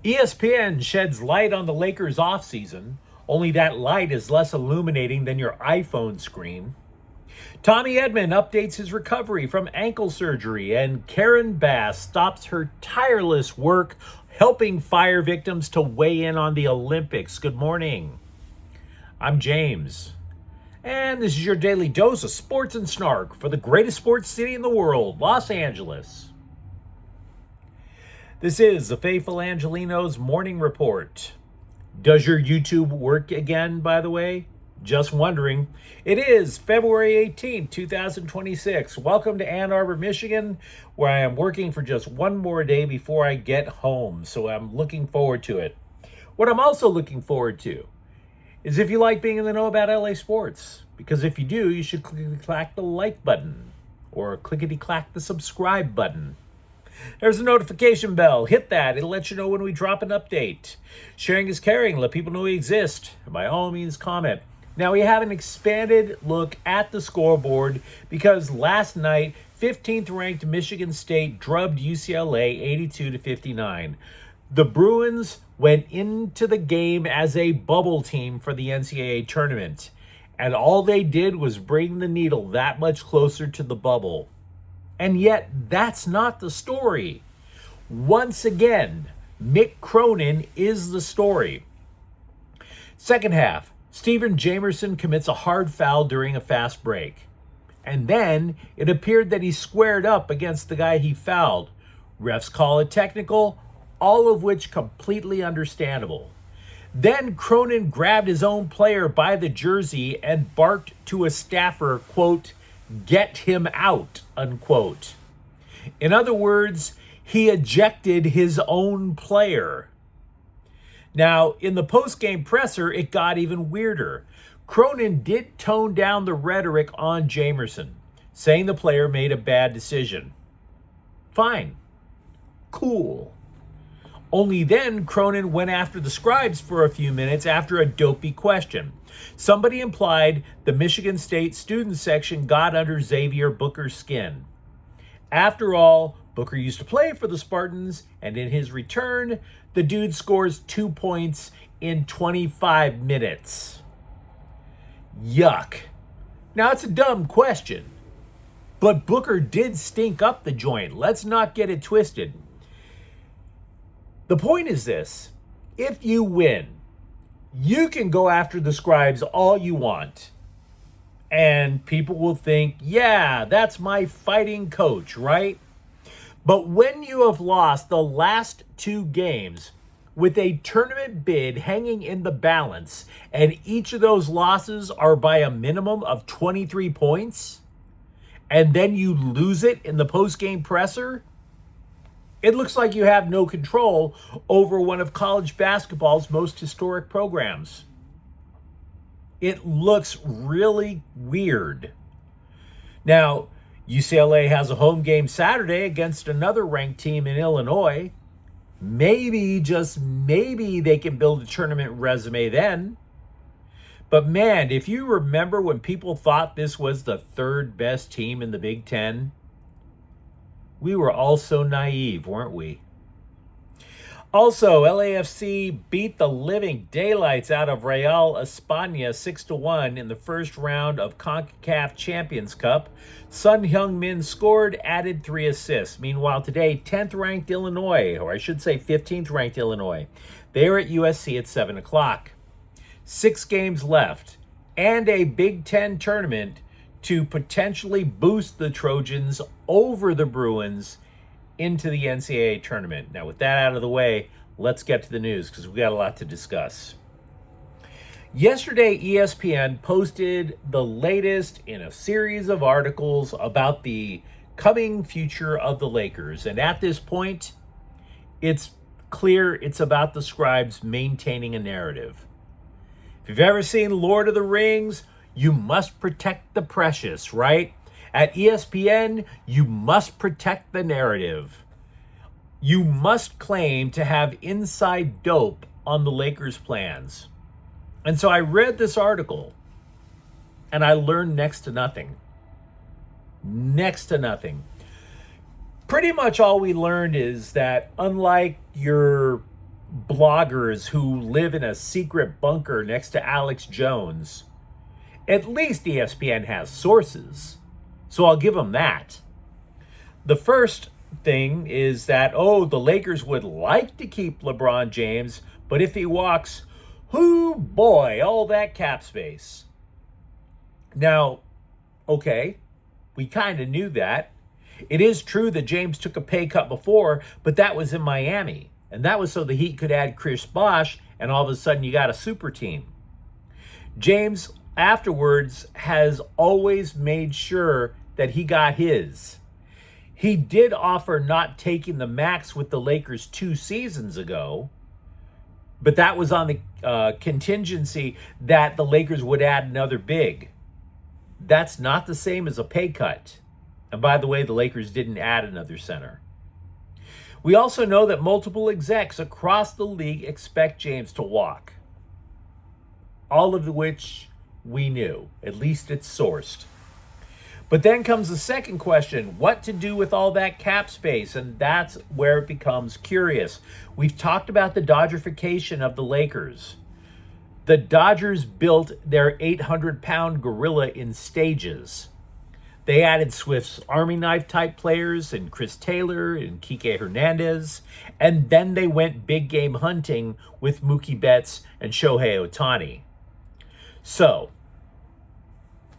ESPN sheds light on the Lakers' offseason, only that light is less illuminating than your iPhone screen. Tommy Edman updates his recovery from ankle surgery, and Karen Bass stops her tireless work helping fire victims to weigh in on the Olympics. Good morning. I'm James, and this is your daily dose of sports and snark for the greatest sports city in the world, Los Angeles. This is the Faithful Angelenos Morning Report. Does your YouTube work again, by the way? Just wondering. It is February 18th, 2026. Welcome to Ann Arbor, Michigan, where I am working for just one more day before I get home. So I'm looking forward to it. What I'm also looking forward to is if you like being in the know about LA sports. Because if you do, you should clickety-clack the like button or clickety-clack the subscribe button. There's a notification bell. Hit that. It'll let you know when we drop an update. Sharing is caring. Let people know we exist. And by all means, comment. Now, we have an expanded look at the scoreboard because last night, 15th ranked Michigan State drubbed UCLA 82-59. The Bruins went into the game as a bubble team for the NCAA tournament. And all they did was bring the needle that much closer to the bubble. And yet, that's not the story. Once again, Mick Cronin is the story. Second half, Stephen Jamerson commits a hard foul during a fast break. And then it appeared that he squared up against the guy he fouled. Refs call it technical, all of which completely understandable. Then Cronin grabbed his own player by the jersey and barked to a staffer, quote, "Get him out," unquote. In other words, he ejected his own player. Now, in the post-game presser, it got even weirder. Cronin did tone down the rhetoric on Jamerson, saying the player made a bad decision. Fine. Cool. Only then, Cronin went after the scribes for a few minutes after a dopey question. Somebody implied the Michigan State student section got under Xavier Booker's skin. After all, Booker used to play for the Spartans, and in his return, the dude scores 2 points in 25 minutes. Yuck. Now, it's a dumb question, but Booker did stink up the joint. Let's not get it twisted. The point is this: if you win, you can go after the scribes all you want. And people will think, yeah, that's my fighting coach, right? But when you have lost the last 2 games with a tournament bid hanging in the balance, and each of those losses are by a minimum of 23 points, and then you lose it in the post-game presser, it looks like you have no control over one of college basketball's most historic programs. It looks really weird. Now, UCLA has a home game Saturday against another ranked team in Illinois. Maybe, just maybe, they can build a tournament resume then. But man, if you remember when people thought this was the 3rd best team in the Big Ten, we were all so naive, weren't we? Also, LAFC beat the living daylights out of Real España 6-1 in the first round of CONCACAF Champions Cup. Son Heung-min scored, added 3 assists. Meanwhile, today, 10th ranked Illinois, or I should say 15th ranked Illinois, they are at USC at 7 o'clock. 6 games left, and a Big Ten tournament to potentially boost the Trojans over the Bruins into the NCAA tournament. Now, with that out of the way, let's get to the news because we've got a lot to discuss. Yesterday, ESPN posted the latest in a series of articles about the coming future of the Lakers. And at this point, it's clear it's about the scribes maintaining a narrative. If you've ever seen Lord of the Rings, you must protect the precious, right? At ESPN, you must protect the narrative. You must claim to have inside dope on the Lakers' plans. And so I read this article, and I learned next to nothing. Next to nothing. Pretty much all we learned is that unlike your bloggers who live in a secret bunker next to Alex Jones. At least ESPN has sources, so I'll give them that. The first thing is that, the Lakers would like to keep LeBron James, but if he walks, hoo boy, all that cap space. Now, okay, we kind of knew that. It is true that James took a pay cut before, but that was in Miami. And that was so the Heat could add Chris Bosh, and all of a sudden you got a super team. James, afterwards, has always made sure that he got his. He did offer not taking the max with the Lakers 2 seasons ago, but that was on the contingency that the Lakers would add another big. That's not the same as a pay cut. And by the way, the Lakers didn't add another center. We also know that multiple execs across the league expect James to walk. All of which we knew. At least it's sourced. But then comes the second question, what to do with all that cap space? And that's where it becomes curious. We've talked about the Dodgerification of the Lakers. The Dodgers built their 800-pound gorilla in stages. They added Swift's Army knife type players and Chris Taylor and Kike Hernandez. And then they went big game hunting with Mookie Betts and Shohei Ohtani. So,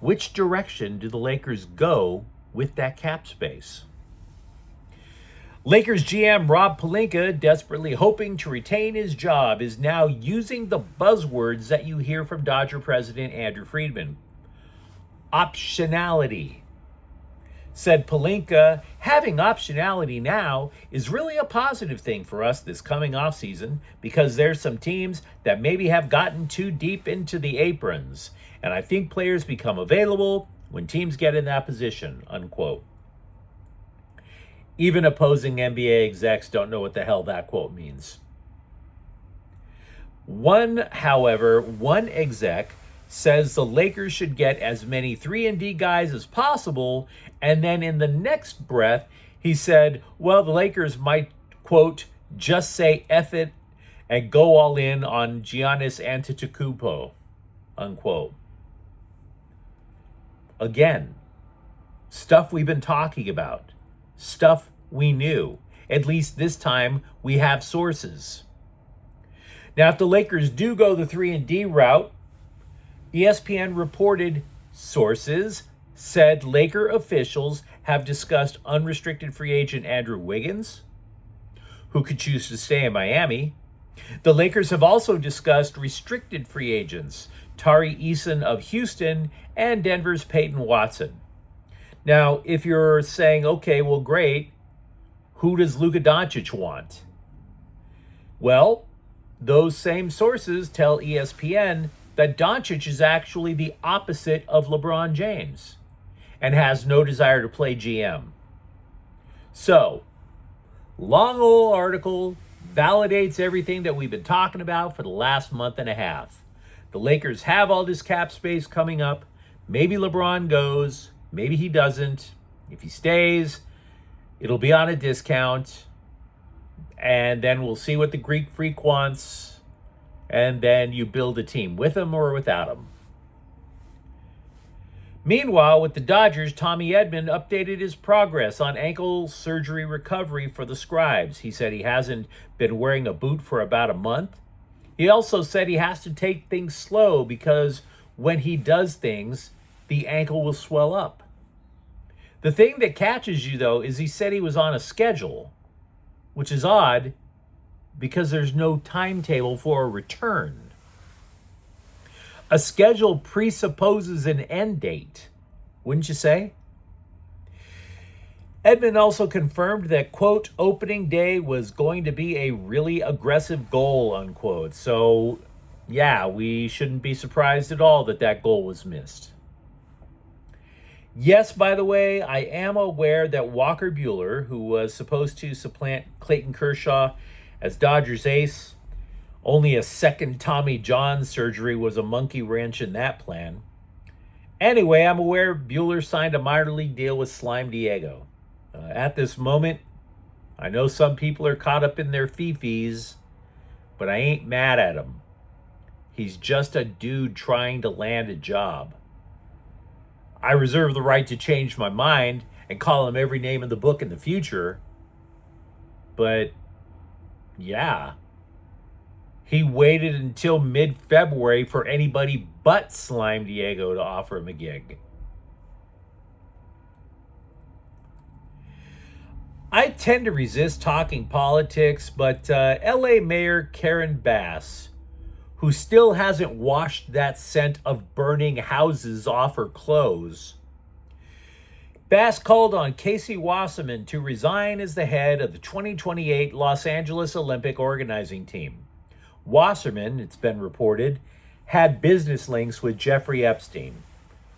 which direction do the Lakers go with that cap space? Lakers GM Rob Pelinka, desperately hoping to retain his job, is now using the buzzwords that you hear from Dodger president Andrew Friedman. Optionality. Said Pelinka, having optionality now is really a positive thing for us this coming offseason because there's some teams that maybe have gotten too deep into the aprons. And I think players become available when teams get in that position, unquote. Even opposing NBA execs don't know what the hell that quote means. One exec says the Lakers should get as many 3-and-D guys as possible, and then in the next breath, he said, well, the Lakers might, quote, just say F it and go all in on Giannis Antetokounmpo, unquote. Again, stuff we've been talking about, stuff we knew. At least this time we have sources. Now, if the Lakers do go the 3-and-D route, ESPN reported sources said Laker officials have discussed unrestricted free agent Andrew Wiggins, who could choose to stay in Miami. The Lakers have also discussed restricted free agents, Tari Eason of Houston and Denver's Peyton Watson. Now, if you're saying, okay, well, great, who does Luka Doncic want? Well, those same sources tell ESPN that Doncic is actually the opposite of LeBron James and has no desire to play GM. So, long old article validates everything that we've been talking about for the last month and a half. The Lakers have all this cap space coming up. Maybe LeBron goes, maybe he doesn't. If he stays, it'll be on a discount. And then we'll see what the Greek Freak wants. And then you build a team with him or without him. Meanwhile, with the Dodgers, Tommy Edman updated his progress on ankle surgery recovery for the Scribes. He said he hasn't been wearing a boot for about a month. He also said he has to take things slow because when he does things, the ankle will swell up. The thing that catches you, though, is he said he was on a schedule, which is odd because there's no timetable for a return. A schedule presupposes an end date, wouldn't you say? Edman also confirmed that, quote, opening day was going to be a really aggressive goal, unquote. So, yeah, we shouldn't be surprised at all that that goal was missed. Yes, by the way, I am aware that Walker Buehler, who was supposed to supplant Clayton Kershaw as Dodgers ace, only a second Tommy John surgery was a monkey wrench in that plan. Anyway, I'm aware Buehler signed a minor league deal with Slime Diego. At this moment, I know some people are caught up in their fifis, but I ain't mad at him. He's just a dude trying to land a job. I reserve the right to change my mind and call him every name in the book in the future. But yeah, he waited until mid-February for anybody but Slime Diego to offer him a gig. I tend to resist talking politics, but LA Mayor Karen Bass, who still hasn't washed that scent of burning houses off her clothes, Bass called on Casey Wasserman to resign as the head of the 2028 Los Angeles Olympic organizing team. Wasserman, it's been reported, had business links with Jeffrey Epstein,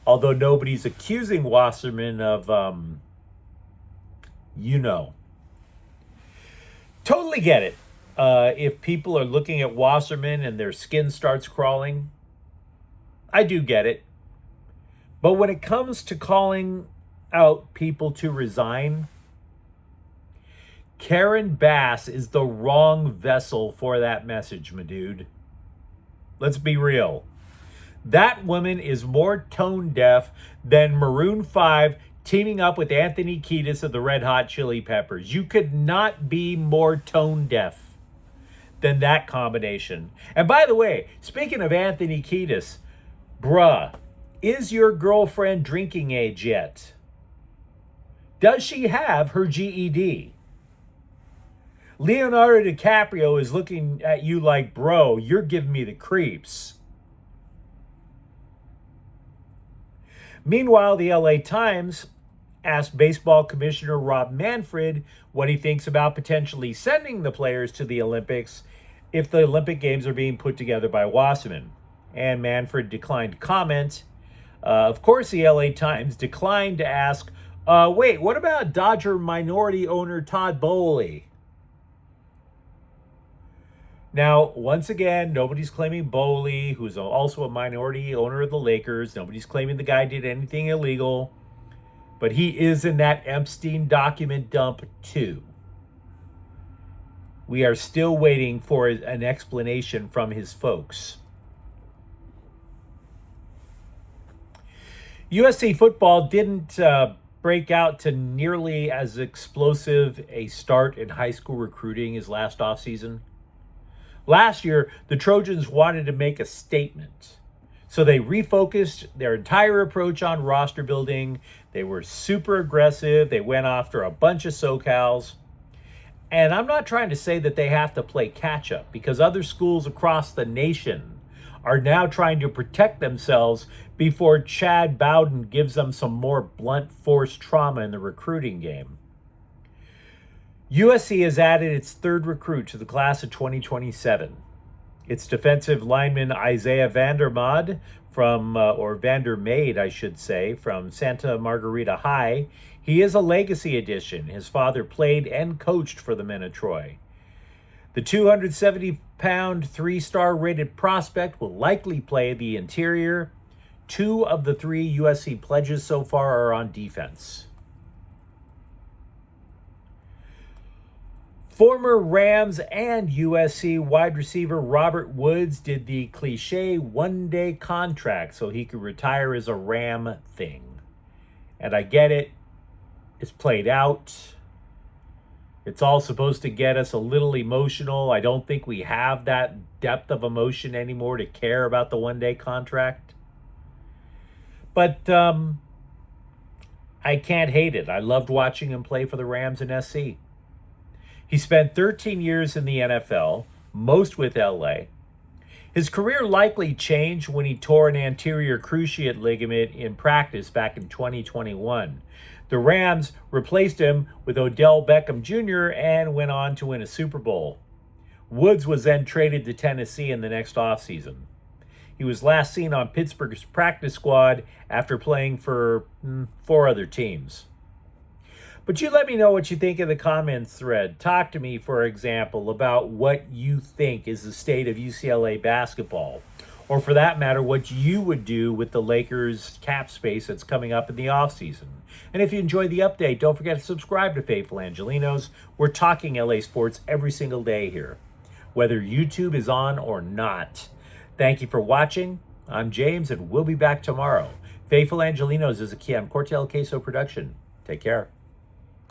although nobody's accusing Wasserman of, Totally get it. If people are looking at Wasserman and their skin starts crawling, I do get it. But when it comes to calling out people to resign, Karen Bass is the wrong vessel for that message, my dude. Let's be real. That woman is more tone deaf than Maroon 5 teaming up with Anthony Kiedis of the Red Hot Chili Peppers. You could not be more tone deaf than that combination. And by the way, speaking of Anthony Kiedis, bruh, is your girlfriend drinking age yet? Does she have her GED? Leonardo DiCaprio is looking at you like, bro, you're giving me the creeps. Meanwhile, the LA Times asked baseball commissioner Rob Manfred what he thinks about potentially sending the players to the Olympics if the Olympic Games are being put together by Wasserman. And Manfred declined to comment. Of course, the LA Times declined to ask, wait, what about Dodger minority owner Todd Boehly? Now, once again, nobody's claiming Boehly, who's also a minority owner of the Lakers. Nobody's claiming the guy did anything illegal. But he is in that Epstein document dump too. We are still waiting for an explanation from his folks. USC football didn't break out to nearly as explosive a start in high school recruiting as last offseason. Last year, the Trojans wanted to make a statement. So they refocused their entire approach on roster building. They were super aggressive. They went after a bunch of SoCals. And I'm not trying to say that they have to play catch up, because other schools across the nation are now trying to protect themselves before Chad Bowden gives them some more blunt force trauma in the recruiting game. USC has added its third recruit to the class of 2027. It's defensive lineman Isaiah Vandermaid Vandermaid, I should say, from Santa Margarita High. He is a legacy addition. His father played and coached for the men of Troy. The 270-pound, three-star rated prospect will likely play the interior. 2 of the 3 USC pledges so far are on defense. Former Rams and USC wide receiver Robert Woods did the cliche one-day contract so he could retire as a Ram thing. And I get it. It's played out. It's all supposed to get us a little emotional. I don't think we have that depth of emotion anymore to care about the one-day contract. But I can't hate it. I loved watching him play for the Rams and SC. He spent 13 years in the NFL, most with LA. His career likely changed when he tore an anterior cruciate ligament in practice back in 2021. The Rams replaced him with Odell Beckham Jr. and went on to win a Super Bowl. Woods was then traded to Tennessee in the next offseason. He was last seen on Pittsburgh's practice squad after playing for 4 other teams. But you let me know what you think in the comments thread. Talk to me, for example, about what you think is the state of UCLA basketball. Or for that matter, what you would do with the Lakers cap space that's coming up in the offseason. And if you enjoyed the update, don't forget to subscribe to Faithful Angelenos. We're talking LA sports every single day here. whether YouTube is on or not. Thank you for watching. I'm James, and we'll be back tomorrow. Faithful Angelenos is a Kiam Cortel Queso production. Take care.